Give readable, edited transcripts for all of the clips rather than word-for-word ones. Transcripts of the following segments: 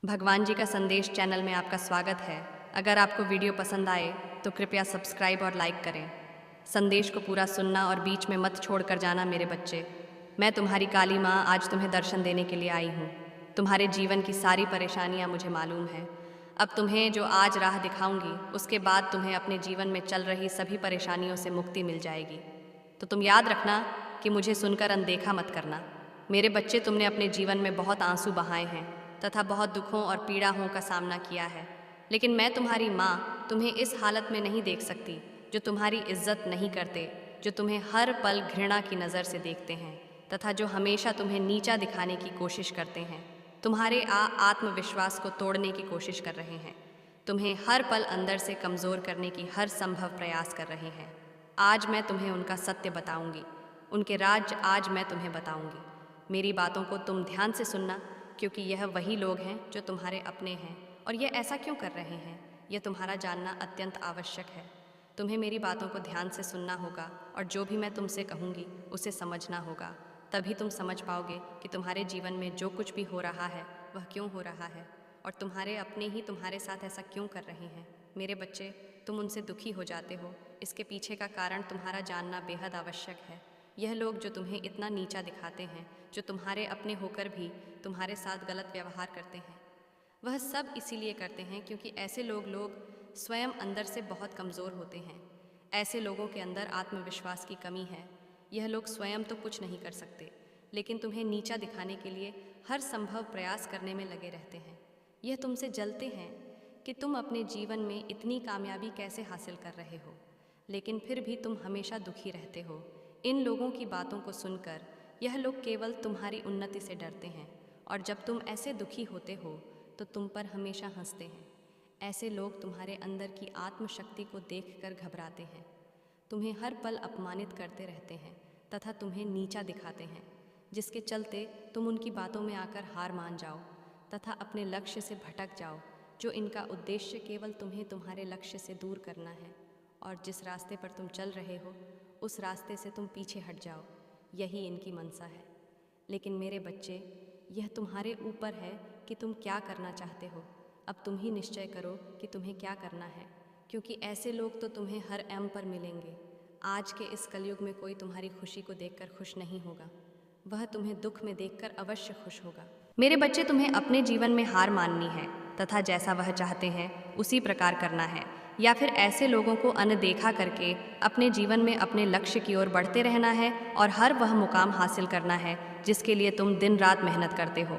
भगवान जी का संदेश चैनल में आपका स्वागत है। अगर आपको वीडियो पसंद आए तो कृपया सब्सक्राइब और लाइक करें। संदेश को पूरा सुनना और बीच में मत छोड़कर जाना मेरे बच्चे। मैं तुम्हारी काली माँ आज तुम्हें दर्शन देने के लिए आई हूँ। तुम्हारे जीवन की सारी परेशानियाँ मुझे मालूम है। अब तुम्हें जो आज राह दिखाऊंगी उसके बाद तुम्हें अपने जीवन में चल रही सभी परेशानियों से मुक्ति मिल जाएगी। तो तुम याद रखना कि मुझे सुनकर अनदेखा मत करना। मेरे बच्चे, तुमने अपने जीवन में बहुत आंसू बहाए हैं तथा बहुत दुखों और पीड़ाओं का सामना किया है, लेकिन मैं तुम्हारी माँ तुम्हें इस हालत में नहीं देख सकती जो तुम्हारी इज्जत नहीं करते, जो तुम्हें हर पल घृणा की नज़र से देखते हैं तथा जो हमेशा तुम्हें नीचा दिखाने की कोशिश करते हैं, तुम्हारे आत्मविश्वास को तोड़ने की कोशिश कर रहे हैं, तुम्हें हर पल अंदर से कमज़ोर करने की हर संभव प्रयास कर रहे हैं। आज मैं तुम्हें उनका सत्य बताऊंगी, उनके राज आज मैं तुम्हें बताऊंगी। मेरी बातों को तुम ध्यान से सुनना, क्योंकि यह वही लोग हैं जो तुम्हारे अपने हैं और ये ऐसा क्यों कर रहे हैं, यह तुम्हारा जानना अत्यंत आवश्यक है। तुम्हें मेरी बातों को ध्यान से सुनना होगा और जो भी मैं तुमसे कहूँगी उसे समझना होगा। तभी तुम समझ पाओगे कि तुम्हारे जीवन में जो कुछ भी हो रहा है वह क्यों हो रहा है और तुम्हारे अपने ही तुम्हारे साथ ऐसा क्यों कर रहे हैं। मेरे बच्चे, तुम उनसे दुखी हो जाते हो, इसके पीछे का कारण तुम्हारा जानना बेहद आवश्यक है। यह लोग जो तुम्हें इतना नीचा दिखाते हैं, जो तुम्हारे अपने होकर भी तुम्हारे साथ गलत व्यवहार करते हैं, वह सब इसीलिए करते हैं क्योंकि ऐसे लोग स्वयं अंदर से बहुत कमज़ोर होते हैं। ऐसे लोगों के अंदर आत्मविश्वास की कमी है। यह लोग स्वयं तो कुछ नहीं कर सकते, लेकिन तुम्हें नीचा दिखाने के लिए हर संभव प्रयास करने में लगे रहते हैं। यह तुमसे जलते हैं कि तुम अपने जीवन में इतनी कामयाबी कैसे हासिल कर रहे हो, लेकिन फिर भी तुम हमेशा दुखी रहते हो। इन लोगों की बातों को सुनकर यह लोग केवल तुम्हारी उन्नति से डरते हैं और जब तुम ऐसे दुखी होते हो तो तुम पर हमेशा हंसते हैं। ऐसे लोग तुम्हारे अंदर की आत्मशक्ति को देखकर घबराते हैं, तुम्हें हर पल अपमानित करते रहते हैं तथा तुम्हें नीचा दिखाते हैं, जिसके चलते तुम उनकी बातों में आकर हार मान जाओ तथा अपने लक्ष्य से भटक जाओ, जो इनका उद्देश्य केवल तुम्हें तुम्हारे लक्ष्य से दूर करना है। और जिस रास्ते पर तुम चल रहे हो उस रास्ते से तुम पीछे हट जाओ, यही इनकी मनसा है। लेकिन मेरे बच्चे, यह तुम्हारे ऊपर है कि तुम क्या करना चाहते हो। अब तुम ही निश्चय करो कि तुम्हें क्या करना है, क्योंकि ऐसे लोग तो तुम्हें हर एम पर मिलेंगे। आज के इस कलयुग में कोई तुम्हारी खुशी को देखकर खुश नहीं होगा, वह तुम्हें दुख में देखकर अवश्य खुश होगा। मेरे बच्चे, तुम्हें अपने जीवन में हार माननी है तथा जैसा वह चाहते हैं उसी प्रकार करना है, या फिर ऐसे लोगों को अनदेखा करके अपने जीवन में अपने लक्ष्य की ओर बढ़ते रहना है और हर वह मुकाम हासिल करना है जिसके लिए तुम दिन रात मेहनत करते हो।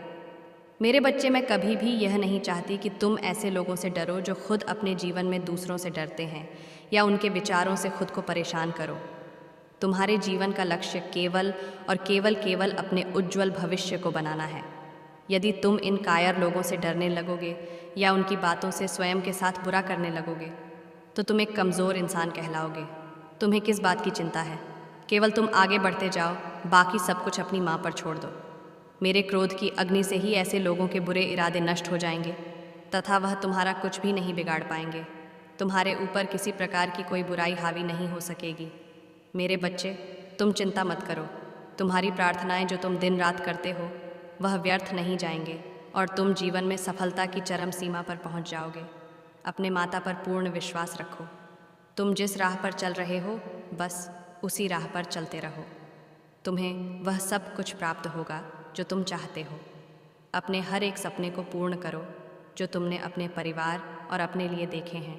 मेरे बच्चे, मैं कभी भी यह नहीं चाहती कि तुम ऐसे लोगों से डरो जो खुद अपने जीवन में दूसरों से डरते हैं या उनके विचारों से खुद को परेशान करो। तुम्हारे जीवन का लक्ष्य केवल और केवल अपने उज्जवल भविष्य को बनाना है। यदि तुम इन कायर लोगों से डरने लगोगे या उनकी बातों से स्वयं के साथ बुरा करने लगोगे तो तुम एक कमज़ोर इंसान कहलाओगे। तुम्हें किस बात की चिंता है? केवल तुम आगे बढ़ते जाओ, बाकी सब कुछ अपनी माँ पर छोड़ दो। मेरे क्रोध की अग्नि से ही ऐसे लोगों के बुरे इरादे नष्ट हो जाएंगे तथा वह तुम्हारा कुछ भी नहीं बिगाड़ पाएंगे। तुम्हारे ऊपर किसी प्रकार की कोई बुराई हावी नहीं हो सकेगी। मेरे बच्चे, तुम चिंता मत करो। तुम्हारी प्रार्थनाएं जो तुम दिन रात करते हो वह व्यर्थ नहीं जाएंगे और तुम जीवन में सफलता की चरम सीमा पर पहुंच जाओगे। अपने माता पर पूर्ण विश्वास रखो। तुम जिस राह पर चल रहे हो बस उसी राह पर चलते रहो। तुम्हें वह सब कुछ प्राप्त होगा जो तुम चाहते हो। अपने हर एक सपने को पूर्ण करो जो तुमने अपने परिवार और अपने लिए देखे हैं।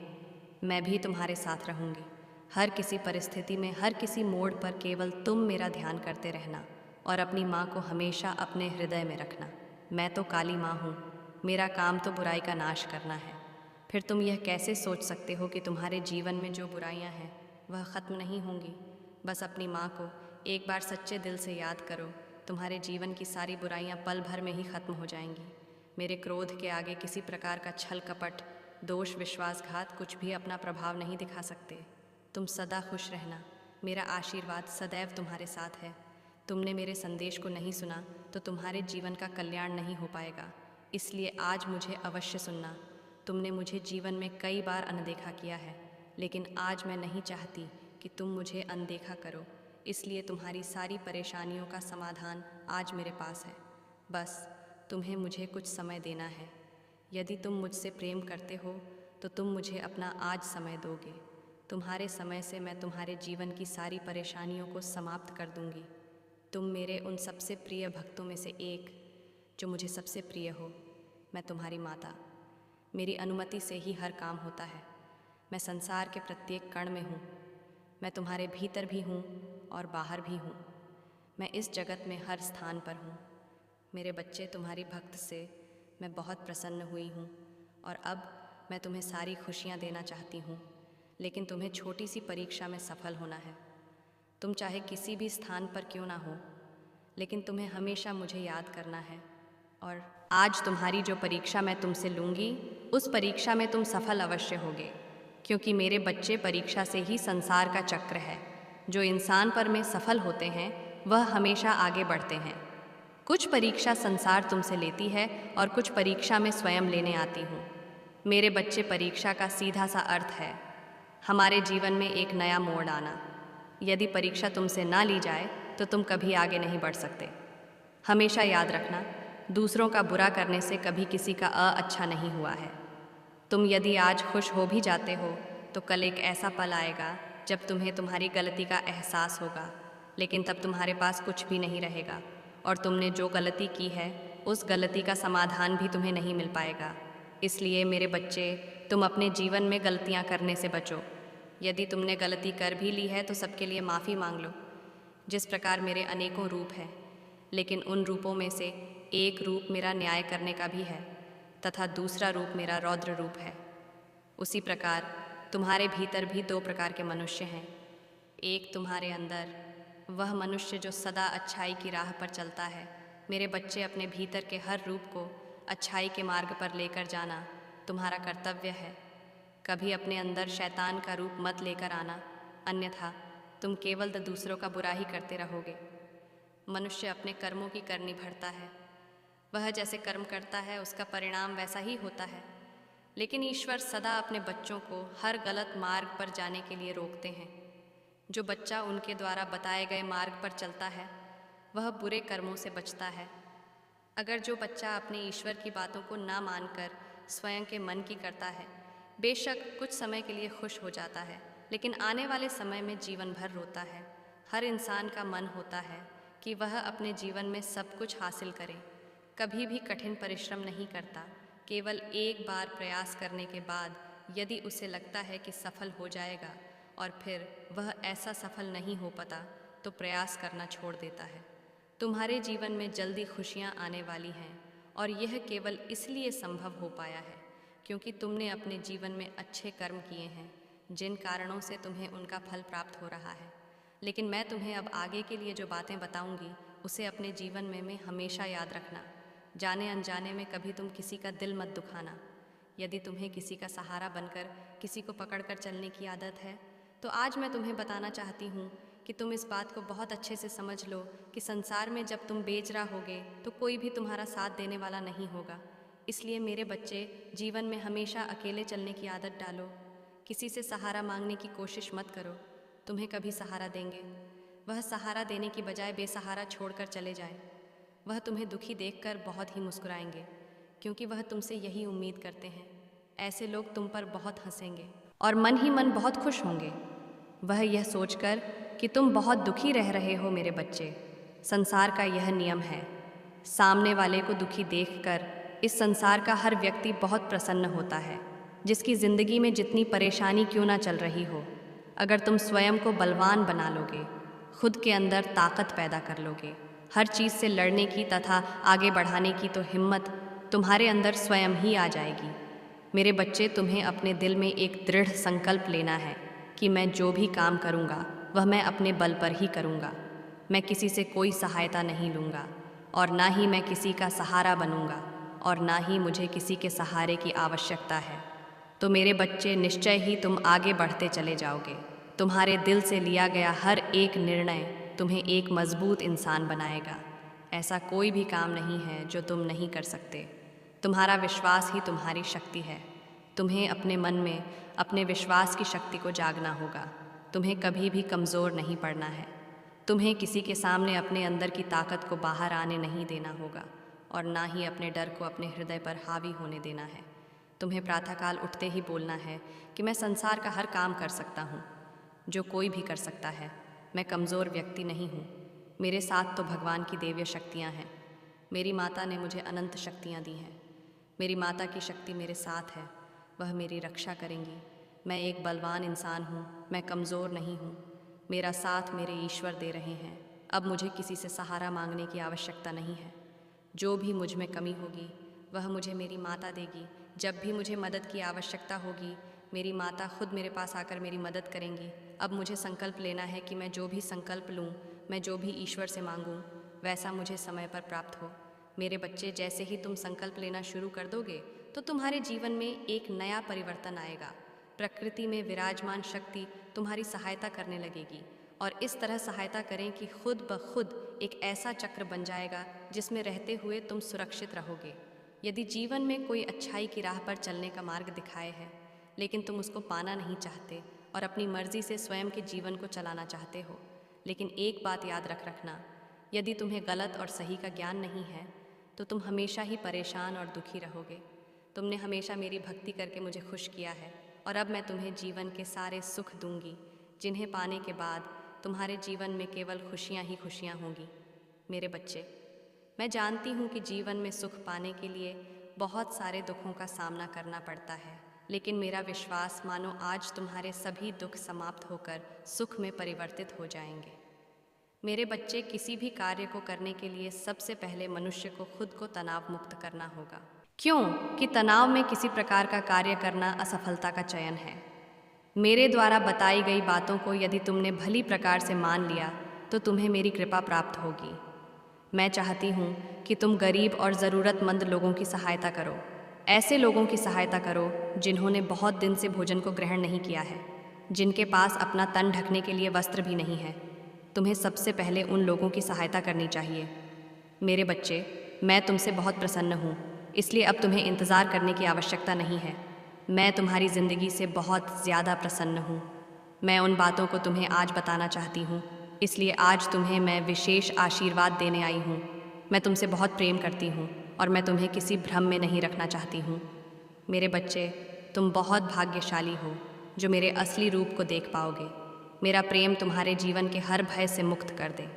मैं भी तुम्हारे साथ रहूँगी। हर किसी परिस्थिति में, हर किसी मोड़ पर केवल तुम मेरा ध्यान करते रहना और अपनी माँ को हमेशा अपने हृदय में रखना। मैं तो काली माँ हूँ, मेरा काम तो बुराई का नाश करना है। फिर तुम यह कैसे सोच सकते हो कि तुम्हारे जीवन में जो बुराइयाँ हैं वह ख़त्म नहीं होंगी? बस अपनी माँ को एक बार सच्चे दिल से याद करो, तुम्हारे जीवन की सारी बुराइयाँ पल भर में ही ख़त्म हो जाएंगी। मेरे क्रोध के आगे किसी प्रकार का छल कपट, दोष, विश्वासघात कुछ भी अपना प्रभाव नहीं दिखा सकते। तुम सदा खुश रहना, मेरा आशीर्वाद सदैव तुम्हारे साथ है। तुमने मेरे संदेश को नहीं सुना तो तुम्हारे जीवन का कल्याण नहीं हो पाएगा, इसलिए आज मुझे अवश्य सुनना। तुमने मुझे जीवन में कई बार अनदेखा किया है, लेकिन आज मैं नहीं चाहती कि तुम मुझे अनदेखा करो, इसलिए तुम्हारी सारी परेशानियों का समाधान आज मेरे पास है। बस तुम्हें मुझे कुछ समय देना है। यदि तुम मुझसे प्रेम करते हो तो तुम मुझे अपना आज समय दोगे। तुम्हारे समय से मैं तुम्हारे जीवन की सारी परेशानियों को समाप्त कर दूंगी। तुम मेरे उन सबसे प्रिय भक्तों में से एक, जो मुझे सबसे प्रिय हो। मैं तुम्हारी माता। मेरी अनुमति से ही हर काम होता है। मैं संसार के प्रत्येक कण में हूँ। मैं तुम्हारे भीतर भी हूँ और बाहर भी हूँ। मैं इस जगत में हर स्थान पर हूँ। मेरे बच्चे, तुम्हारी भक्त से मैं बहुत प्रसन्न हुई हूँ और अब मैं तुम्हें सारी खुशियाँ देना चाहती हूँ, लेकिन तुम्हें छोटी सी परीक्षा में सफल होना है। तुम चाहे किसी भी स्थान पर क्यों ना हो, लेकिन तुम्हें हमेशा मुझे याद करना है। और आज तुम्हारी जो परीक्षा मैं तुमसे लूँगी, उस परीक्षा में तुम सफल अवश्य होगे, क्योंकि मेरे बच्चे, परीक्षा से ही संसार का चक्र है। जो इंसान पर में सफल होते हैं वह हमेशा आगे बढ़ते हैं। कुछ परीक्षा संसार तुमसे लेती है और कुछ परीक्षा में स्वयं लेने आती हूँ। मेरे बच्चे, परीक्षा का सीधा सा अर्थ है हमारे जीवन में एक नया मोड़ आना। यदि परीक्षा तुमसे ना ली जाए तो तुम कभी आगे नहीं बढ़ सकते। हमेशा याद रखना, दूसरों का बुरा करने से कभी किसी का अच्छा नहीं हुआ है। तुम यदि आज खुश हो भी जाते हो तो कल एक ऐसा पल आएगा जब तुम्हें तुम्हारी गलती का एहसास होगा, लेकिन तब तुम्हारे पास कुछ भी नहीं रहेगा और तुमने जो गलती की है उस गलती का समाधान भी तुम्हें नहीं मिल पाएगा। इसलिए मेरे बच्चे, तुम अपने जीवन में गलतियां करने से बचो। यदि तुमने गलती कर भी ली है तो सबके लिए माफ़ी मांग लो। जिस प्रकार मेरे अनेकों रूप हैं, लेकिन उन रूपों में से एक रूप मेरा न्याय करने का भी है तथा दूसरा रूप मेरा रौद्र रूप है। उसी प्रकार तुम्हारे भीतर भी दो प्रकार के मनुष्य हैं। एक तुम्हारे अंदर, वह मनुष्य जो सदा अच्छाई की राह पर चलता है। मेरे बच्चे, अपने भीतर के हर रूप को अच्छाई के मार्ग पर लेकर जाना तुम्हारा कर्तव्य है। कभी अपने अंदर शैतान का रूप मत लेकर आना, अन्यथा तुम केवल दूसरों का बुरा ही करते रहोगे। मनुष्य अपने कर्मों की करनी भरता है। वह जैसे कर्म करता है उसका परिणाम वैसा ही होता है। लेकिन ईश्वर सदा अपने बच्चों को हर गलत मार्ग पर जाने के लिए रोकते हैं। जो बच्चा उनके द्वारा बताए गए मार्ग पर चलता है वह बुरे कर्मों से बचता है। अगर जो बच्चा अपने ईश्वर की बातों को ना मानकर स्वयं के मन की करता है, बेशक कुछ समय के लिए खुश हो जाता है, लेकिन आने वाले समय में जीवन भर रोता है। हर इंसान का मन होता है कि वह अपने जीवन में सब कुछ हासिल करे, कभी भी कठिन परिश्रम नहीं करता। केवल एक बार प्रयास करने के बाद यदि उसे लगता है कि सफल हो जाएगा और फिर वह ऐसा सफल नहीं हो पाता तो प्रयास करना छोड़ देता है। तुम्हारे जीवन में जल्दी खुशियाँ आने वाली हैं और यह केवल इसलिए संभव हो पाया है क्योंकि तुमने अपने जीवन में अच्छे कर्म किए हैं, जिन कारणों से तुम्हें उनका फल प्राप्त हो रहा है। लेकिन मैं तुम्हें अब आगे के लिए जो बातें बताऊंगी उसे अपने जीवन में हमेशा याद रखना। जाने अनजाने में कभी तुम किसी का दिल मत दुखाना। यदि तुम्हें किसी का सहारा बनकर किसी को पकड़कर चलने की आदत है तो आज मैं तुम्हें बताना चाहती हूँ कि तुम इस बात को बहुत अच्छे से समझ लो कि संसार में जब तुम बेजरा होगे तो कोई भी तुम्हारा साथ देने वाला नहीं होगा। इसलिए मेरे बच्चे, जीवन में हमेशा अकेले चलने की आदत डालो। किसी से सहारा मांगने की कोशिश मत करो। तुम्हें कभी सहारा देंगे, वह सहारा देने की बजाय बेसहारा छोड़कर चले जाए। वह तुम्हें दुखी देखकर बहुत ही मुस्कुराएंगे, क्योंकि वह तुमसे यही उम्मीद करते हैं। ऐसे लोग तुम पर बहुत हंसेंगे और मन ही मन बहुत खुश होंगे, वह यह सोचकर कि तुम बहुत दुखी रह रहे हो। मेरे बच्चे, संसार का यह नियम है, सामने वाले को दुखी देखकर इस संसार का हर व्यक्ति बहुत प्रसन्न होता है, जिसकी ज़िंदगी में जितनी परेशानी क्यों ना चल रही हो। अगर तुम स्वयं को बलवान बना लोगे, खुद के अंदर ताकत पैदा कर लोगे, हर चीज़ से लड़ने की तथा आगे बढ़ाने की, तो हिम्मत तुम्हारे अंदर स्वयं ही आ जाएगी। मेरे बच्चे, तुम्हें अपने दिल में एक दृढ़ संकल्प लेना है कि मैं जो भी काम करूँगा वह मैं अपने बल पर ही करूँगा। मैं किसी से कोई सहायता नहीं लूँगा और ना ही मैं किसी का सहारा बनूँगा और ना ही मुझे किसी के सहारे की आवश्यकता है। तो मेरे बच्चे, निश्चय ही तुम आगे बढ़ते चले जाओगे। तुम्हारे दिल से लिया गया हर एक निर्णय तुम्हें एक मजबूत इंसान बनाएगा। ऐसा कोई भी काम नहीं है जो तुम नहीं कर सकते। तुम्हारा विश्वास ही तुम्हारी शक्ति है। तुम्हें अपने मन में अपने विश्वास की शक्ति को जागना होगा। तुम्हें कभी भी कमज़ोर नहीं पड़ना है। तुम्हें किसी के सामने अपने अंदर की ताकत को बाहर आने नहीं देना होगा और ना ही अपने डर को अपने हृदय पर हावी होने देना है। तुम्हें प्रातःकाल उठते ही बोलना है कि मैं संसार का हर काम कर सकता हूँ, जो कोई भी कर सकता है। मैं कमज़ोर व्यक्ति नहीं हूँ। मेरे साथ तो भगवान की दिव्य शक्तियाँ हैं। मेरी माता ने मुझे अनंत शक्तियाँ दी हैं। मेरी माता की शक्ति मेरे साथ है, वह मेरी रक्षा करेंगी। मैं एक बलवान इंसान हूँ, मैं कमज़ोर नहीं हूँ। मेरा साथ मेरे ईश्वर दे रहे हैं। अब मुझे किसी से सहारा मांगने की आवश्यकता नहीं है। जो भी मुझ में कमी होगी वह मुझे मेरी माता देगी। जब भी मुझे मदद की आवश्यकता होगी मेरी माता खुद मेरे पास आकर मेरी मदद करेंगी। अब मुझे संकल्प लेना है कि मैं जो भी संकल्प लूँ, मैं जो भी ईश्वर से मांगूँ, वैसा मुझे समय पर प्राप्त हो। मेरे बच्चे, जैसे ही तुम संकल्प लेना शुरू कर दोगे तो तुम्हारे जीवन में एक नया परिवर्तन आएगा। प्रकृति में विराजमान शक्ति तुम्हारी सहायता करने लगेगी और इस तरह सहायता करें कि खुद ब खुद एक ऐसा चक्र बन जाएगा जिसमें रहते हुए तुम सुरक्षित रहोगे। यदि जीवन में कोई अच्छाई की राह पर चलने का मार्ग दिखाए है, लेकिन तुम उसको पाना नहीं चाहते और अपनी मर्जी से स्वयं के जीवन को चलाना चाहते हो, लेकिन एक बात याद रखना, यदि तुम्हें गलत और सही का ज्ञान नहीं है तो तुम हमेशा ही परेशान और दुखी रहोगे। तुमने हमेशा मेरी भक्ति करके मुझे खुश किया है और अब मैं तुम्हें जीवन के सारे सुख दूंगी, जिन्हें पाने के बाद तुम्हारे जीवन में केवल खुशियाँ ही खुशियाँ होंगी। मेरे बच्चे, मैं जानती हूँ कि जीवन में सुख पाने के लिए बहुत सारे दुखों का सामना करना पड़ता है, लेकिन मेरा विश्वास मानो आज तुम्हारे सभी दुख समाप्त होकर सुख में परिवर्तित हो जाएंगे। मेरे बच्चे, किसी भी कार्य को करने के लिए सबसे पहले मनुष्य को खुद को तनाव मुक्त करना होगा। क्यों कि तनाव में किसी प्रकार का कार्य करना असफलता का चयन है। मेरे द्वारा बताई गई बातों को यदि तुमने भली प्रकार से मान लिया तो तुम्हें मेरी कृपा प्राप्त होगी। मैं चाहती हूँ कि तुम गरीब और ज़रूरतमंद लोगों की सहायता करो। ऐसे लोगों की सहायता करो जिन्होंने बहुत दिन से भोजन को ग्रहण नहीं किया है, जिनके पास अपना तन ढकने के लिए वस्त्र भी नहीं है। तुम्हें सबसे पहले उन लोगों की सहायता करनी चाहिए। मेरे बच्चे, मैं तुमसे बहुत प्रसन्न हूँ, इसलिए अब तुम्हें इंतज़ार करने की आवश्यकता नहीं है। मैं तुम्हारी ज़िंदगी से बहुत ज़्यादा प्रसन्न हूँ। मैं उन बातों को तुम्हें आज बताना चाहती हूँ, इसलिए आज तुम्हें मैं विशेष आशीर्वाद देने आई हूँ। मैं तुमसे बहुत प्रेम करती हूँ और मैं तुम्हें किसी भ्रम में नहीं रखना चाहती हूँ। मेरे बच्चे, तुम बहुत भाग्यशाली हो जो मेरे असली रूप को देख पाओगे। मेरा प्रेम तुम्हारे जीवन के हर भय से मुक्त कर दे।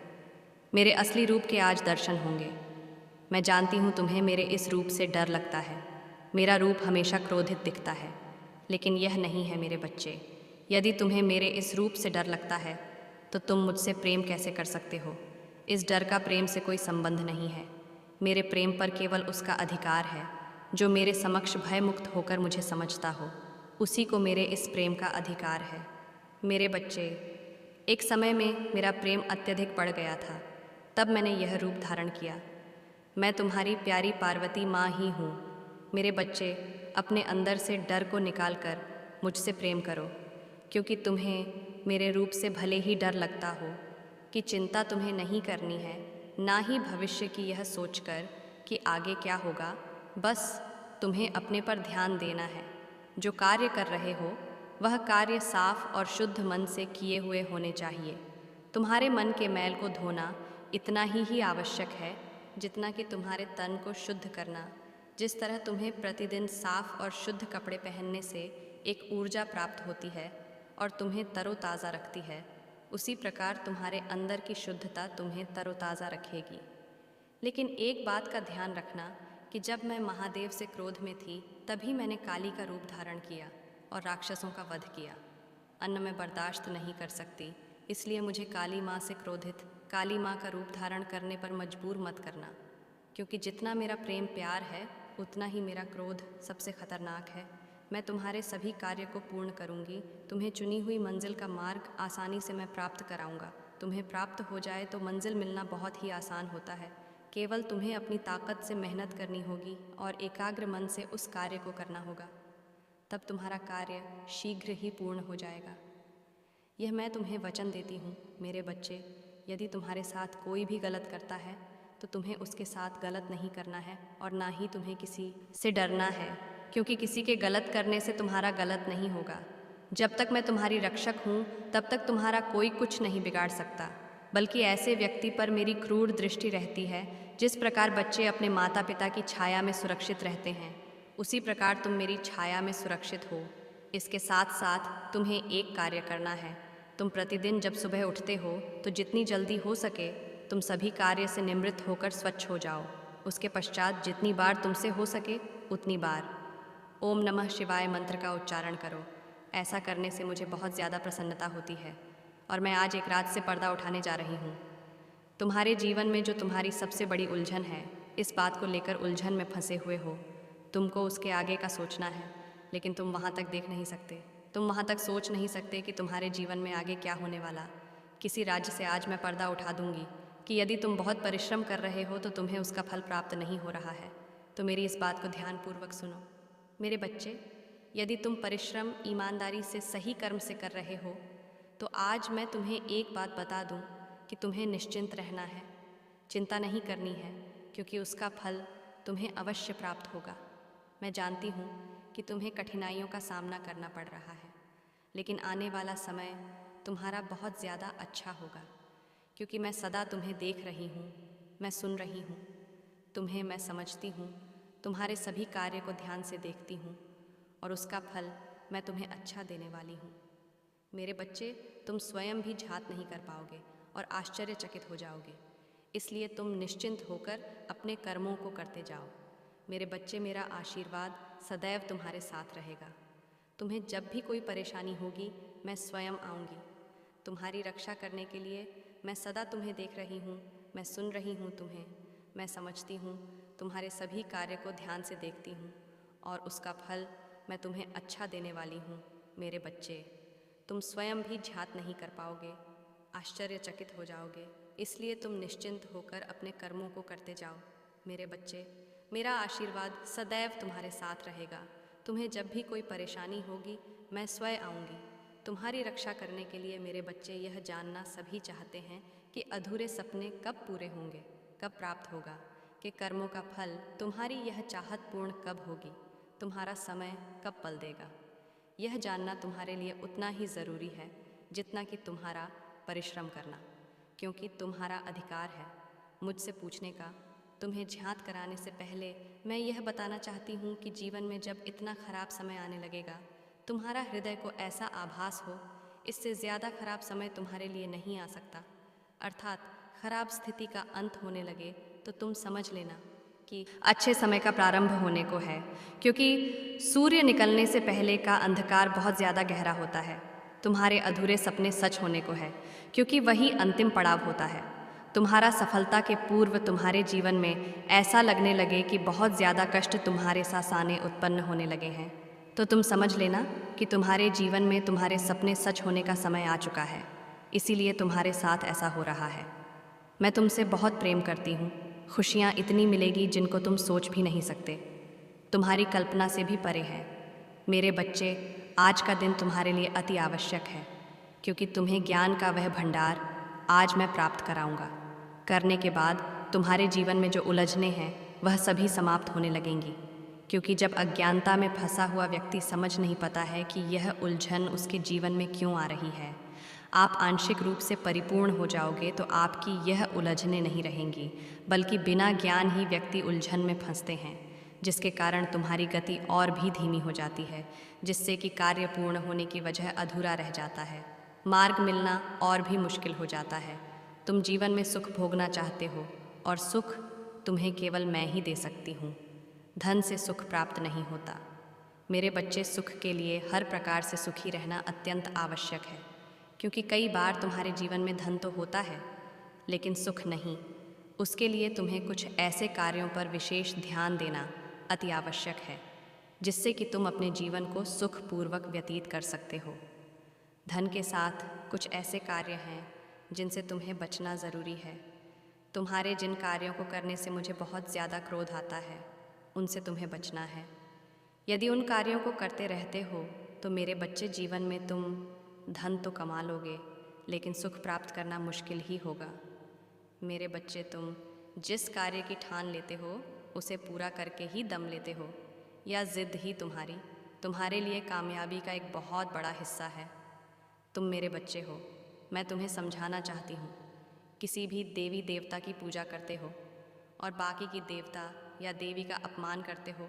मेरे असली रूप के आज दर्शन होंगे। मैं जानती हूँ तुम्हें मेरे इस रूप से डर लगता है। मेरा रूप हमेशा क्रोधित दिखता है, लेकिन यह नहीं है मेरे बच्चे। यदि तुम्हें मेरे इस रूप से डर लगता है तो तुम मुझसे प्रेम कैसे कर सकते हो। इस डर का प्रेम से कोई संबंध नहीं है। मेरे प्रेम पर केवल उसका अधिकार है जो मेरे समक्ष भयमुक्त होकर मुझे समझता हो, उसी को मेरे इस प्रेम का अधिकार है। मेरे बच्चे, एक समय में मेरा प्रेम अत्यधिक बढ़ गया था, तब मैंने यह रूप धारण किया। मैं तुम्हारी प्यारी पार्वती माँ ही हूँ। मेरे बच्चे, अपने अंदर से डर को निकालकर मुझसे प्रेम करो, क्योंकि तुम्हें मेरे रूप से भले ही डर लगता हो कि चिंता तुम्हें नहीं करनी है, ना ही भविष्य की यह सोचकर कि आगे क्या होगा। बस तुम्हें अपने पर ध्यान देना है। जो कार्य कर रहे हो वह कार्य साफ और शुद्ध मन से किए हुए होने चाहिए। तुम्हारे मन के मैल को धोना इतना ही आवश्यक है जितना कि तुम्हारे तन को शुद्ध करना। जिस तरह तुम्हें प्रतिदिन साफ और शुद्ध कपड़े पहनने से एक ऊर्जा प्राप्त होती है और तुम्हें तरोताज़ा रखती है, उसी प्रकार तुम्हारे अंदर की शुद्धता तुम्हें तरोताज़ा रखेगी। लेकिन एक बात का ध्यान रखना कि जब मैं महादेव से क्रोध में थी तभी मैंने काली का रूप धारण किया और राक्षसों का वध किया। अन्न मैं बर्दाश्त नहीं कर सकती, इसलिए मुझे काली माँ से क्रोधित काली माँ का रूप धारण करने पर मजबूर मत करना, क्योंकि जितना मेरा प्रेम प्यार है उतना ही मेरा क्रोध सबसे खतरनाक है। मैं तुम्हारे सभी कार्य को पूर्ण करूँगी। तुम्हें चुनी हुई मंजिल का मार्ग आसानी से मैं प्राप्त कराऊँगा। तुम्हें प्राप्त हो जाए तो मंजिल मिलना बहुत ही आसान होता है। केवल तुम्हें अपनी ताकत से मेहनत करनी होगी और एकाग्र मन से उस कार्य को करना होगा, तब तुम्हारा कार्य शीघ्र ही पूर्ण हो जाएगा। यह मैं तुम्हें वचन देती हूँ। मेरे बच्चे, यदि तुम्हारे साथ कोई भी गलत करता है तो तुम्हें उसके साथ गलत नहीं करना है और ना ही तुम्हें किसी से डरना है, क्योंकि किसी के गलत करने से तुम्हारा गलत नहीं होगा। जब तक मैं तुम्हारी रक्षक हूँ तब तक तुम्हारा कोई कुछ नहीं बिगाड़ सकता, बल्कि ऐसे व्यक्ति पर मेरी क्रूर दृष्टि रहती है जिस प्रकार बच्चे अपने माता पिता की छाया में सुरक्षित रहते हैं, उसी प्रकार तुम मेरी छाया में सुरक्षित हो। इसके साथ साथ तुम्हें एक कार्य करना है। तुम प्रतिदिन जब सुबह उठते हो तो जितनी जल्दी हो सके तुम सभी कार्य से निवृत्त होकर स्वच्छ हो जाओ। उसके पश्चात जितनी बार तुमसे हो सके उतनी बार ओम नमः शिवाय मंत्र का उच्चारण करो। ऐसा करने से मुझे बहुत ज़्यादा प्रसन्नता होती है और मैं आज एक रात से पर्दा उठाने जा रही हूँ। तुम्हारे जीवन में जो तुम्हारी सबसे बड़ी उलझन है, इस बात को लेकर उलझन में फंसे हुए हो। तुमको उसके आगे का सोचना है, लेकिन तुम वहाँ तक देख नहीं सकते। तुम वहाँ तक सोच नहीं सकते कि तुम्हारे जीवन में आगे क्या होने वाला। किसी राज्य से आज मैं पर्दा उठा दूंगी कि यदि तुम बहुत परिश्रम कर रहे हो तो तुम्हें उसका फल प्राप्त नहीं हो रहा है। तो मेरी इस बात को ध्यानपूर्वक सुनो। मेरे बच्चे, यदि तुम परिश्रम ईमानदारी से सही कर्म से कर रहे हो तो आज मैं तुम्हें एक बात बता दूं कि तुम्हें निश्चिंत रहना है, चिंता नहीं करनी है, क्योंकि उसका फल तुम्हें अवश्य प्राप्त होगा। मैं जानती हूँ कि तुम्हें कठिनाइयों का सामना करना पड़ रहा है, लेकिन आने वाला समय तुम्हारा बहुत ज़्यादा अच्छा होगा, क्योंकि मैं सदा तुम्हें देख रही हूँ, मैं सुन रही हूँ, तुम्हें मैं समझती हूँ, तुम्हारे सभी कार्य को ध्यान से देखती हूँ और उसका फल मैं तुम्हें अच्छा देने वाली हूँ। मेरे बच्चे, तुम स्वयं भी झात नहीं कर पाओगे और आश्चर्यचकित हो जाओगे, इसलिए तुम निश्चिंत होकर अपने कर्मों को करते जाओ। मेरे बच्चे, मेरा आशीर्वाद सदैव तुम्हारे साथ रहेगा। तुम्हें जब भी कोई परेशानी होगी मैं स्वयं आऊँगी। तुम्हारी रक्षा करने के लिए मैं सदा तुम्हें देख रही हूँ, मैं सुन रही हूँ तुम्हें, मैं समझती हूँ, तुम्हारे सभी कार्य को ध्यान से देखती हूँ और उसका फल मैं तुम्हें अच्छा देने वाली हूँ। मेरे बच्चे, तुम स्वयं भी झात नहीं कर पाओगे, आश्चर्यचकित हो जाओगे, इसलिए तुम निश्चिंत होकर अपने कर्मों को करते जाओ। मेरे बच्चे, मेरा आशीर्वाद सदैव तुम्हारे साथ रहेगा। तुम्हें जब भी कोई परेशानी होगी मैं स्वयं आऊँगी। तुम्हारी रक्षा करने के लिए मेरे बच्चे, यह जानना सभी चाहते हैं कि अधूरे सपने कब पूरे होंगे, कब प्राप्त होगा, कि कर्मों का फल तुम्हारी यह चाहत पूर्ण कब होगी, तुम्हारा समय कब पल देगा। यह जानना तुम्हारे लिए उतना ही ज़रूरी है जितना कि तुम्हारा परिश्रम करना, क्योंकि तुम्हारा अधिकार है मुझसे पूछने का। तुम्हें झांत कराने से पहले मैं यह बताना चाहती हूँ कि जीवन में जब इतना खराब समय आने लगेगा, तुम्हारा हृदय को ऐसा आभास हो, इससे ज़्यादा खराब समय तुम्हारे लिए नहीं आ सकता, अर्थात खराब स्थिति का अंत होने लगे, तो तुम समझ लेना कि अच्छे समय का प्रारंभ होने को है, क्योंकि सूर्य निकलने से पहले का अंधकार बहुत ज़्यादा गहरा होता है। तुम्हारे अधूरे सपने सच होने को है, क्योंकि वही अंतिम पड़ाव होता है। तुम्हारा सफलता के पूर्व तुम्हारे जीवन में ऐसा लगने लगे कि बहुत ज़्यादा कष्ट तुम्हारे सासाने उत्पन्न होने लगे हैं, तो तुम समझ लेना कि तुम्हारे जीवन में तुम्हारे सपने सच होने का समय आ चुका है, इसीलिए तुम्हारे साथ ऐसा हो रहा है। मैं तुमसे बहुत प्रेम करती हूँ। खुशियाँ इतनी मिलेगी जिनको तुम सोच भी नहीं सकते, तुम्हारी कल्पना से भी परे है। मेरे बच्चे, आज का दिन तुम्हारे लिए अति आवश्यक है, क्योंकि तुम्हें ज्ञान का वह भंडार आज मैं प्राप्त कराऊंगा। करने के बाद तुम्हारे जीवन में जो उलझने हैं वह सभी समाप्त होने लगेंगी, क्योंकि जब अज्ञानता में फंसा हुआ व्यक्ति समझ नहीं पाता है कि यह उलझन उसके जीवन में क्यों आ रही है, आप आंशिक रूप से परिपूर्ण हो जाओगे तो आपकी यह उलझने नहीं रहेंगी, बल्कि बिना ज्ञान ही व्यक्ति उलझन में फंसते हैं, जिसके कारण तुम्हारी गति और भी धीमी हो जाती है, जिससे कि कार्य पूर्ण होने की वजह अधूरा रह जाता है, मार्ग मिलना और भी मुश्किल हो जाता है। तुम जीवन में सुख भोगना चाहते हो और सुख तुम्हें केवल मैं ही दे सकती हूँ। धन से सुख प्राप्त नहीं होता। मेरे बच्चे, सुख के लिए हर प्रकार से सुखी रहना अत्यंत आवश्यक है, क्योंकि कई बार तुम्हारे जीवन में धन तो होता है लेकिन सुख नहीं। उसके लिए तुम्हें कुछ ऐसे कार्यों पर विशेष ध्यान देना अति आवश्यक है, जिससे कि तुम अपने जीवन को सुखपूर्वक व्यतीत कर सकते हो। धन के साथ कुछ ऐसे कार्य हैं जिनसे तुम्हें बचना ज़रूरी है। तुम्हारे जिन कार्यों को करने से मुझे बहुत ज़्यादा क्रोध आता है, उनसे तुम्हें बचना है। यदि उन कार्यों को करते रहते हो तो मेरे बच्चे, जीवन में तुम धन तो कमा लोगे लेकिन सुख प्राप्त करना मुश्किल ही होगा। मेरे बच्चे, तुम जिस कार्य की ठान लेते हो उसे पूरा करके ही दम लेते हो, या जिद ही तुम्हारे लिए कामयाबी का एक बहुत बड़ा हिस्सा है। तुम मेरे बच्चे हो, मैं तुम्हें समझाना चाहती हूँ। किसी भी देवी देवता की पूजा करते हो, और बाकी की देवता या देवी का अपमान करते हो,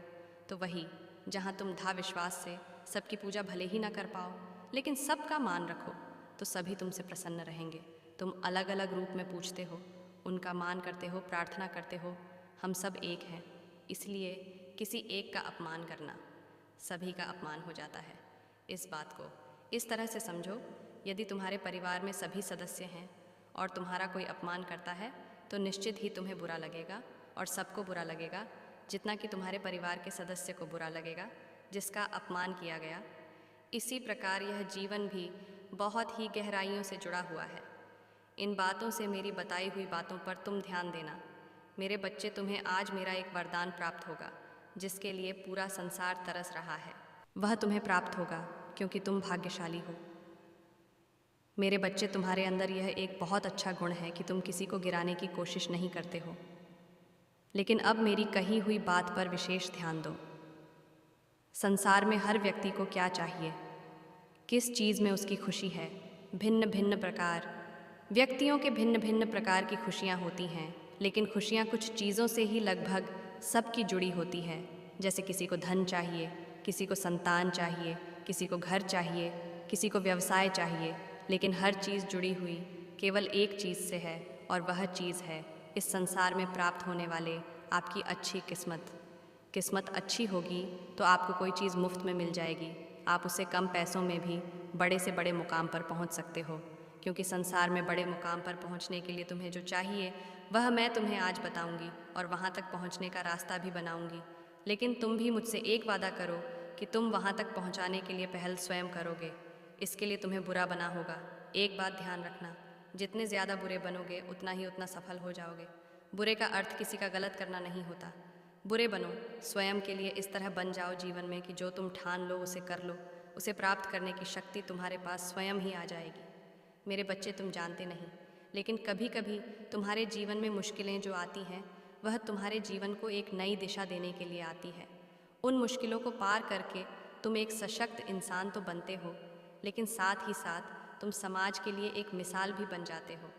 तो वही जहाँ तुम धा विश्वास से सबकी पूजा भले ही ना कर पाओ लेकिन सबका मान रखो, तो सभी तुमसे प्रसन्न रहेंगे। तुम अलग अलग रूप में पूछते हो, उनका मान करते हो, प्रार्थना करते हो। हम सब एक हैं, इसलिए किसी एक का अपमान करना सभी का अपमान हो जाता है। इस बात को इस तरह से समझो, यदि तुम्हारे परिवार में सभी सदस्य हैं और तुम्हारा कोई अपमान करता है तो निश्चित ही तुम्हें बुरा लगेगा और सबको बुरा लगेगा, जितना कि तुम्हारे परिवार के सदस्य को बुरा लगेगा जिसका अपमान किया गया। इसी प्रकार यह जीवन भी बहुत ही गहराइयों से जुड़ा हुआ है। इन बातों से मेरी बताई हुई बातों पर तुम ध्यान देना। मेरे बच्चे, तुम्हें आज मेरा एक वरदान प्राप्त होगा जिसके लिए पूरा संसार तरस रहा है। वह तुम्हें प्राप्त होगा क्योंकि तुम भाग्यशाली हो। मेरे बच्चे, तुम्हारे अंदर यह एक बहुत अच्छा गुण है कि तुम किसी को गिराने की कोशिश नहीं करते हो। लेकिन अब मेरी कही हुई बात पर विशेष ध्यान दो। संसार में हर व्यक्ति को क्या चाहिए, किस चीज़ में उसकी खुशी है, भिन्न भिन्न प्रकार व्यक्तियों के भिन्न भिन्न प्रकार की खुशियाँ होती हैं, लेकिन खुशियाँ कुछ चीज़ों से ही लगभग सबकी जुड़ी होती है। जैसे किसी को धन चाहिए, किसी को संतान चाहिए, किसी को घर चाहिए, किसी को व्यवसाय चाहिए, लेकिन हर चीज़ जुड़ी हुई केवल एक चीज़ से है और वह चीज़ है इस संसार में प्राप्त होने वाले आपकी अच्छी किस्मत। किस्मत अच्छी होगी तो आपको कोई चीज़ मुफ्त में मिल जाएगी। आप उसे कम पैसों में भी बड़े से बड़े मुकाम पर पहुंच सकते हो, क्योंकि संसार में बड़े मुकाम पर पहुंचने के लिए तुम्हें जो चाहिए वह मैं तुम्हें आज बताऊंगी और वहां तक पहुंचने का रास्ता भी बनाऊंगी। लेकिन तुम भी मुझसे एक वादा करो कि तुम वहां तक पहुंचाने के लिए पहल स्वयं करोगे। इसके लिए तुम्हें बुरा बना होगा। एक बात ध्यान रखना, जितने ज़्यादा बुरे बनोगे उतना सफल हो जाओगे। बुरे का अर्थ किसी का गलत करना नहीं होता। बुरे बनो, स्वयं के लिए इस तरह बन जाओ जीवन में कि जो तुम ठान लो उसे कर लो। उसे प्राप्त करने की शक्ति तुम्हारे पास स्वयं ही आ जाएगी। मेरे बच्चे, तुम जानते नहीं, लेकिन कभी कभी तुम्हारे जीवन में मुश्किलें जो आती हैं वह तुम्हारे जीवन को एक नई दिशा देने के लिए आती है। उन मुश्किलों को पार करके तुम एक सशक्त इंसान तो बनते हो, लेकिन साथ ही साथ तुम समाज के लिए एक मिसाल भी बन जाते हो।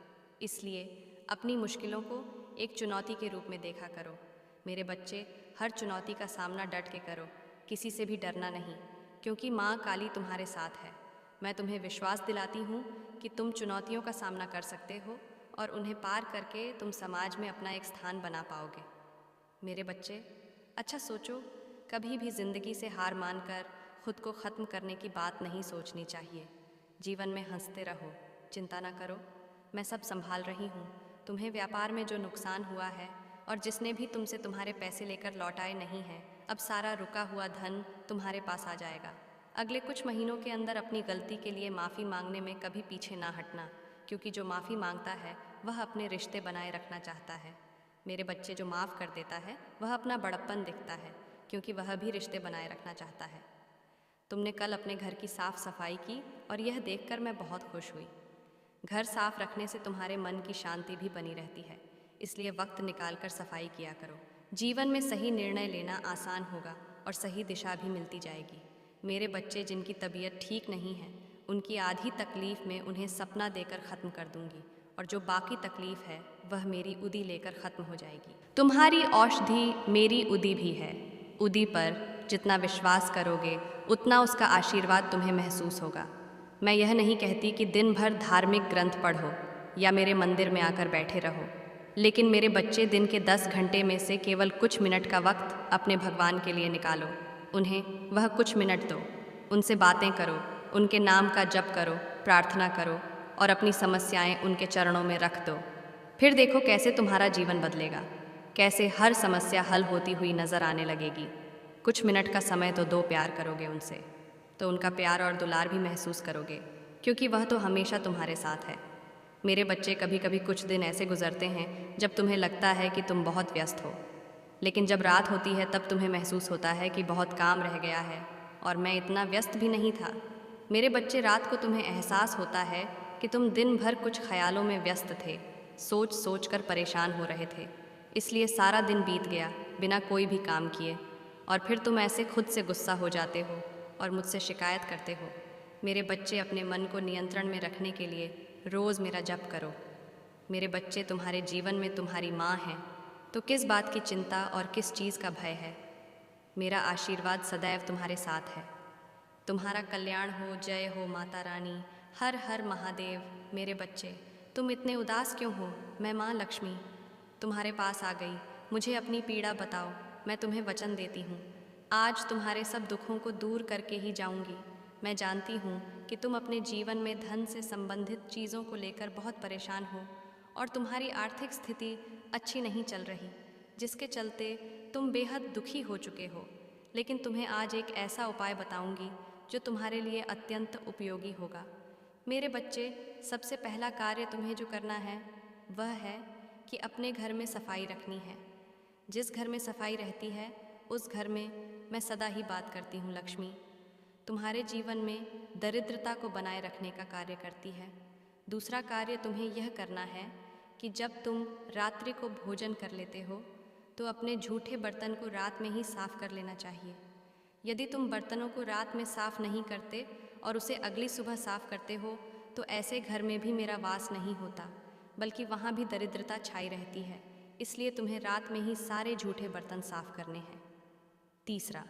इसलिए अपनी मुश्किलों को एक चुनौती के रूप में देखा करो। मेरे बच्चे, हर चुनौती का सामना डट के करो, किसी से भी डरना नहीं, क्योंकि माँ काली तुम्हारे साथ है। मैं तुम्हें विश्वास दिलाती हूँ कि तुम चुनौतियों का सामना कर सकते हो और उन्हें पार करके तुम समाज में अपना एक स्थान बना पाओगे। मेरे बच्चे, अच्छा सोचो, कभी भी ज़िंदगी से हार मानकर खुद को ख़त्म करने की बात नहीं सोचनी चाहिए। जीवन में हंसते रहो, चिंता ना करो, मैं सब संभाल रही हूँ। तुम्हें व्यापार में जो नुकसान हुआ है और जिसने भी तुमसे तुम्हारे पैसे लेकर लौटाए नहीं हैं, अब सारा रुका हुआ धन तुम्हारे पास आ जाएगा। अगले कुछ महीनों के अंदर अपनी गलती के लिए माफ़ी मांगने में कभी पीछे ना हटना, क्योंकि जो माफ़ी मांगता है वह अपने रिश्ते बनाए रखना चाहता है। मेरे बच्चे, जो माफ़ कर देता है वह अपना बड़प्पन दिखता है, क्योंकि वह भी रिश्ते बनाए रखना चाहता है। तुमने कल अपने घर की साफ सफाई की और यह देखकर मैं बहुत खुश हुई। घर साफ रखने से तुम्हारे मन की शांति भी बनी रहती है, इसलिए वक्त निकालकर सफाई किया करो। जीवन में सही निर्णय लेना आसान होगा और सही दिशा भी मिलती जाएगी। मेरे बच्चे, जिनकी तबीयत ठीक नहीं है उनकी आधी तकलीफ़ में उन्हें सपना देकर ख़त्म कर दूंगी और जो बाकी तकलीफ़ है वह मेरी उदी लेकर ख़त्म हो जाएगी। तुम्हारी औषधि मेरी उदी भी है। उदी पर जितना विश्वास करोगे उतना उसका आशीर्वाद तुम्हें महसूस होगा। मैं यह नहीं कहती कि दिन भर धार्मिक ग्रंथ पढ़ो या मेरे मंदिर में आकर बैठे रहो, लेकिन मेरे बच्चे, दिन के 10 घंटे में से केवल कुछ मिनट का वक्त अपने भगवान के लिए निकालो। उन्हें वह कुछ मिनट दो, उनसे बातें करो, उनके नाम का जप करो, प्रार्थना करो और अपनी समस्याएं उनके चरणों में रख दो। फिर देखो कैसे तुम्हारा जीवन बदलेगा, कैसे हर समस्या हल होती हुई नज़र आने लगेगी। कुछ मिनट का समय तो दो, प्यार करोगे उनसे तो उनका प्यार और दुलार भी महसूस करोगे, क्योंकि वह तो हमेशा तुम्हारे साथ है। मेरे बच्चे, कभी कभी कुछ दिन ऐसे गुजरते हैं जब तुम्हें लगता है कि तुम बहुत व्यस्त हो, लेकिन जब रात होती है तब तुम्हें महसूस होता है कि बहुत काम रह गया है और मैं इतना व्यस्त भी नहीं था। मेरे बच्चे, रात को तुम्हें एहसास होता है कि तुम दिन भर कुछ ख्यालों में व्यस्त थे, सोच सोच कर परेशान हो रहे थे, इसलिए सारा दिन बीत गया बिना कोई भी काम किए, और फिर तुम ऐसे खुद से गुस्सा हो जाते हो और मुझसे शिकायत करते हो। मेरे बच्चे, अपने मन को नियंत्रण में रखने के लिए रोज़ मेरा जप करो। मेरे बच्चे, तुम्हारे जीवन में तुम्हारी माँ है, तो किस बात की चिंता और किस चीज़ का भय है। मेरा आशीर्वाद सदैव तुम्हारे साथ है। तुम्हारा कल्याण हो, जय हो माता रानी, हर हर महादेव। मेरे बच्चे, तुम इतने उदास क्यों हो? मैं माँ लक्ष्मी तुम्हारे पास आ गई। मुझे अपनी पीड़ा बताओ, मैं तुम्हें वचन देती हूँ। आज तुम्हारे सब दुखों को दूर करके ही जाऊंगी। मैं जानती हूँ कि तुम अपने जीवन में धन से संबंधित चीज़ों को लेकर बहुत परेशान हो और तुम्हारी आर्थिक स्थिति अच्छी नहीं चल रही, जिसके चलते तुम बेहद दुखी हो चुके हो। लेकिन तुम्हें आज एक ऐसा उपाय बताऊंगी जो तुम्हारे लिए अत्यंत उपयोगी होगा। मेरे बच्चे, सबसे पहला कार्य तुम्हें जो करना है वह है कि अपने घर में सफाई रखनी है। जिस घर में सफाई रहती है उस घर में मैं सदा ही बात करती हूँ लक्ष्मी। तुम्हारे जीवन में दरिद्रता को बनाए रखने का कार्य करती है। दूसरा कार्य तुम्हें यह करना है कि जब तुम रात्रि को भोजन कर लेते हो तो अपने झूठे बर्तन को रात में ही साफ कर लेना चाहिए। यदि तुम बर्तनों को रात में साफ नहीं करते और उसे अगली सुबह साफ करते हो तो ऐसे घर में भी मेरा वास नहीं होता, बल्कि वहाँ भी दरिद्रता छाई रहती है। इसलिए तुम्हें रात में ही सारे झूठे बर्तन साफ करने हैं। तीसरा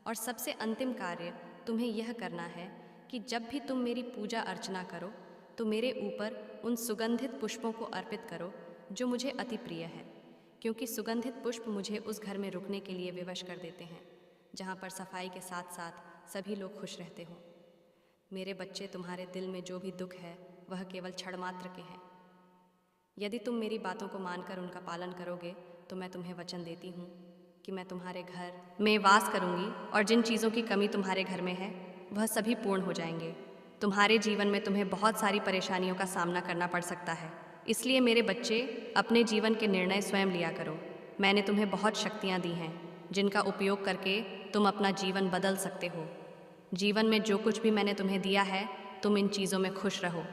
और सबसे अंतिम कार्य तुम्हें यह करना है कि जब भी तुम मेरी पूजा अर्चना करो तो मेरे ऊपर उन सुगंधित पुष्पों को अर्पित करो जो मुझे अति प्रिय है, क्योंकि सुगंधित पुष्प मुझे उस घर में रुकने के लिए विवश कर देते हैं जहाँ पर सफाई के साथ साथ सभी लोग खुश रहते हों। मेरे बच्चे, तुम्हारे दिल में जो भी दुख है वह केवल क्षण मात्र के हैं। यदि तुम मेरी बातों को मानकर उनका पालन करोगे तो मैं तुम्हें वचन देती हूँ कि मैं तुम्हारे घर में वास करूँगी और जिन चीज़ों की कमी तुम्हारे घर में है वह सभी पूर्ण हो जाएंगे। तुम्हारे जीवन में तुम्हें बहुत सारी परेशानियों का सामना करना पड़ सकता है, इसलिए मेरे बच्चे अपने जीवन के निर्णय स्वयं लिया करो। मैंने तुम्हें बहुत शक्तियाँ दी हैं जिनका उपयोग करके तुम अपना जीवन बदल सकते हो। जीवन में जो कुछ भी मैंने तुम्हें दिया है तुम इन चीज़ों में खुश रहो।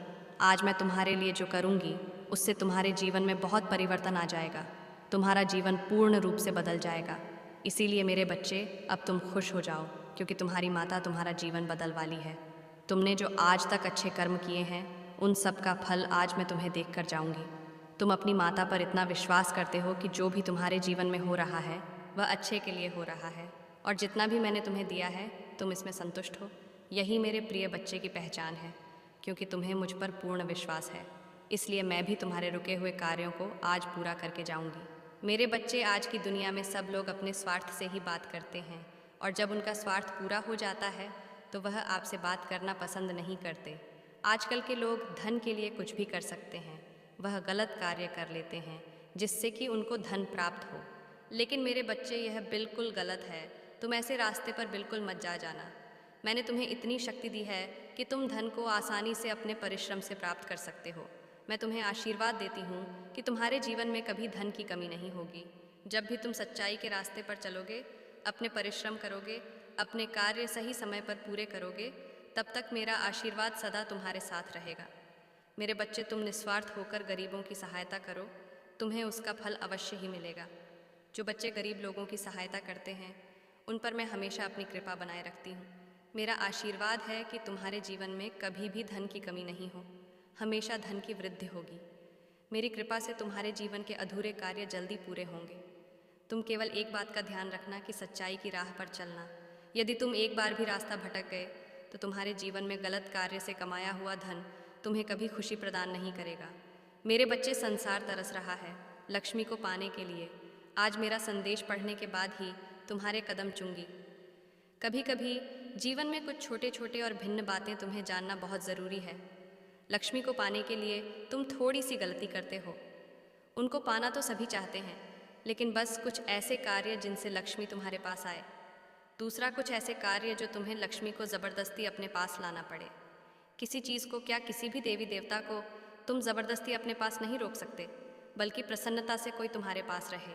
आज मैं तुम्हारे लिए जो करूँगी उससे तुम्हारे जीवन में बहुत परिवर्तन आ जाएगा। तुम्हारा जीवन पूर्ण रूप से बदल जाएगा। इसीलिए मेरे बच्चे, अब तुम खुश हो जाओ, क्योंकि तुम्हारी माता तुम्हारा जीवन बदल वाली है। तुमने जो आज तक अच्छे कर्म किए हैं उन सब का फल आज मैं तुम्हें देख कर जाऊँगी। तुम अपनी माता पर इतना विश्वास करते हो कि जो भी तुम्हारे जीवन में हो रहा है वह अच्छे के लिए हो रहा है, और जितना भी मैंने तुम्हें दिया है तुम इसमें संतुष्ट हो। यही मेरे प्रिय बच्चे की पहचान है, क्योंकि तुम्हें मुझ पर पूर्ण विश्वास है। इसलिए मैं भी तुम्हारे रुके हुए कार्यों को आज पूरा करके जाऊंगी। मेरे बच्चे, आज की दुनिया में सब लोग अपने स्वार्थ से ही बात करते हैं, और जब उनका स्वार्थ पूरा हो जाता है तो वह आपसे बात करना पसंद नहीं करते। आजकल के लोग धन के लिए कुछ भी कर सकते हैं, वह गलत कार्य कर लेते हैं जिससे कि उनको धन प्राप्त हो। लेकिन मेरे बच्चे, यह बिल्कुल गलत है। तुम ऐसे रास्ते पर बिल्कुल मत जा जाना। मैंने तुम्हें इतनी शक्ति दी है कि तुम धन को आसानी से अपने परिश्रम से प्राप्त कर सकते हो। मैं तुम्हें आशीर्वाद देती हूँ कि तुम्हारे जीवन में कभी धन की कमी नहीं होगी। जब भी तुम सच्चाई के रास्ते पर चलोगे, अपने परिश्रम करोगे, अपने कार्य सही समय पर पूरे करोगे, तब तक मेरा आशीर्वाद सदा तुम्हारे साथ रहेगा। मेरे बच्चे, तुम निस्वार्थ होकर गरीबों की सहायता करो, तुम्हें उसका फल अवश्य ही मिलेगा। जो बच्चे गरीब लोगों की सहायता करते हैं उन पर मैं हमेशा अपनी कृपा बनाए रखती हूँ। मेरा आशीर्वाद है कि तुम्हारे जीवन में कभी भी धन की कमी नहीं हो, हमेशा धन की वृद्धि होगी। मेरी कृपा से तुम्हारे जीवन के अधूरे कार्य जल्दी पूरे होंगे। तुम केवल एक बात का ध्यान रखना कि सच्चाई की राह पर चलना। यदि तुम एक बार भी रास्ता भटक गए तो तुम्हारे जीवन में गलत कार्य से कमाया हुआ धन तुम्हें कभी खुशी प्रदान नहीं करेगा। मेरे बच्चे, संसार तरस रहा है लक्ष्मी को पाने के लिए। आज मेरा संदेश पढ़ने के बाद ही तुम्हारे कदम चूंगी। कभी कभी जीवन में कुछ छोटे छोटे और भिन्न बातें तुम्हें जानना बहुत ज़रूरी है। लक्ष्मी को पाने के लिए तुम थोड़ी सी गलती करते हो। उनको पाना तो सभी चाहते हैं, लेकिन बस कुछ ऐसे कार्य जिनसे लक्ष्मी तुम्हारे पास आए। दूसरा, कुछ ऐसे कार्य जो तुम्हें लक्ष्मी को ज़बरदस्ती अपने पास लाना पड़े। किसी चीज़ को, क्या किसी भी देवी देवता को तुम ज़बरदस्ती अपने पास नहीं रोक सकते, बल्कि प्रसन्नता से कोई तुम्हारे पास रहे,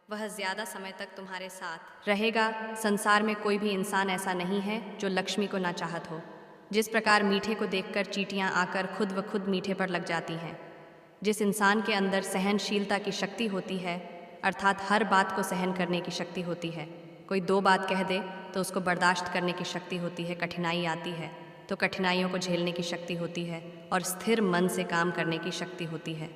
वह ज़्यादा समय तक तुम्हारे साथ रहेगा। संसार में कोई भी इंसान ऐसा नहीं है जो लक्ष्मी को ना चाहत हो। जिस प्रकार मीठे को देखकर चींटियाँ आकर खुद व खुद मीठे पर लग जाती हैं, जिस इंसान के अंदर सहनशीलता की शक्ति होती है, अर्थात हर बात को सहन करने की शक्ति होती है, कोई दो बात कह दे तो उसको बर्दाश्त करने की शक्ति होती है, कठिनाई आती है तो कठिनाइयों को झेलने की शक्ति होती है, और स्थिर मन से काम करने की शक्ति होती है,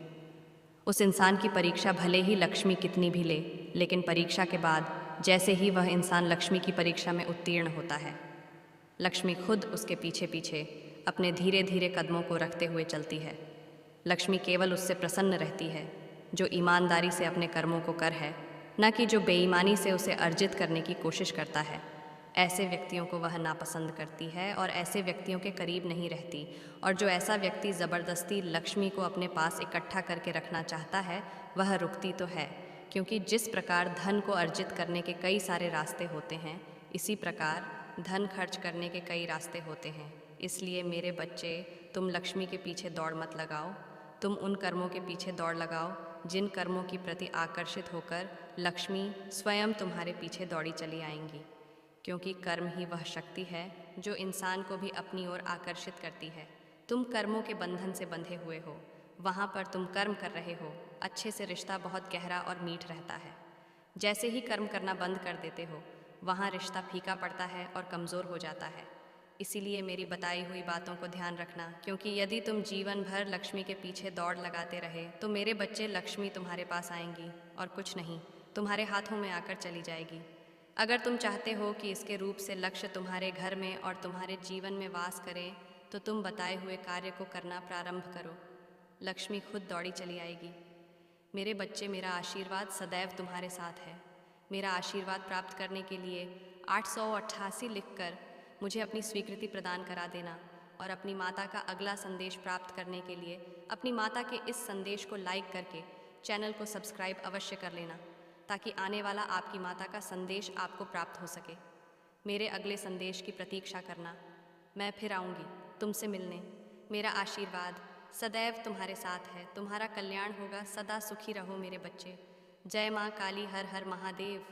उस इंसान की परीक्षा भले ही लक्ष्मी कितनी भी ले, लेकिन परीक्षा के बाद जैसे ही वह इंसान लक्ष्मी की परीक्षा में उत्तीर्ण होता है, लक्ष्मी खुद उसके पीछे पीछे अपने धीरे धीरे कदमों को रखते हुए चलती है। लक्ष्मी केवल उससे प्रसन्न रहती है जो ईमानदारी से अपने कर्मों को कर है, न कि जो बेईमानी से उसे अर्जित करने की कोशिश करता है। ऐसे व्यक्तियों को वह नापसंद करती है और ऐसे व्यक्तियों के करीब नहीं रहती। और जो ऐसा व्यक्ति ज़बरदस्ती लक्ष्मी को अपने पास इकट्ठा करके रखना चाहता है, वह रुकती तो है, क्योंकि जिस प्रकार धन को अर्जित करने के कई सारे रास्ते होते हैं, इसी प्रकार धन खर्च करने के कई रास्ते होते हैं। इसलिए मेरे बच्चे, तुम लक्ष्मी के पीछे दौड़ मत लगाओ। तुम उन कर्मों के पीछे दौड़ लगाओ जिन कर्मों की प्रति आकर्षित होकर लक्ष्मी स्वयं तुम्हारे पीछे दौड़ी चली आएंगी। क्योंकि कर्म ही वह शक्ति है जो इंसान को भी अपनी ओर आकर्षित करती है। तुम कर्मों के बंधन से बंधे हुए हो। वहाँ पर तुम कर्म कर रहे हो, अच्छे से रिश्ता बहुत गहरा और मीठ रहता है। जैसे ही कर्म करना बंद कर देते हो, वहाँ रिश्ता फीका पड़ता है और कमज़ोर हो जाता है। इसीलिए मेरी बताई हुई बातों को ध्यान रखना, क्योंकि यदि तुम जीवन भर लक्ष्मी के पीछे दौड़ लगाते रहे तो मेरे बच्चे, लक्ष्मी तुम्हारे पास आएंगी और कुछ नहीं, तुम्हारे हाथों में आकर चली जाएगी। अगर तुम चाहते हो कि इसके रूप से लक्ष्य तुम्हारे घर में और तुम्हारे जीवन में वास करे, तो तुम बताए हुए कार्य को करना प्रारंभ करो। लक्ष्मी खुद दौड़ी चली आएगी। मेरे बच्चे, मेरा आशीर्वाद सदैव तुम्हारे साथ है। मेरा आशीर्वाद प्राप्त करने के लिए 888 लिखकर मुझे अपनी स्वीकृति प्रदान करा देना, और अपनी माता का अगला संदेश प्राप्त करने के लिए अपनी माता के इस संदेश को लाइक करके चैनल को सब्सक्राइब अवश्य कर लेना, ताकि आने वाला आपकी माता का संदेश आपको प्राप्त हो सके। मेरे अगले संदेश की प्रतीक्षा करना। मैं फिर आऊँगी तुमसे मिलने। मेरा आशीर्वाद सदैव तुम्हारे साथ है। तुम्हारा कल्याण होगा। सदा सुखी रहो मेरे बच्चे। जय माँ काली, हर हर महादेव।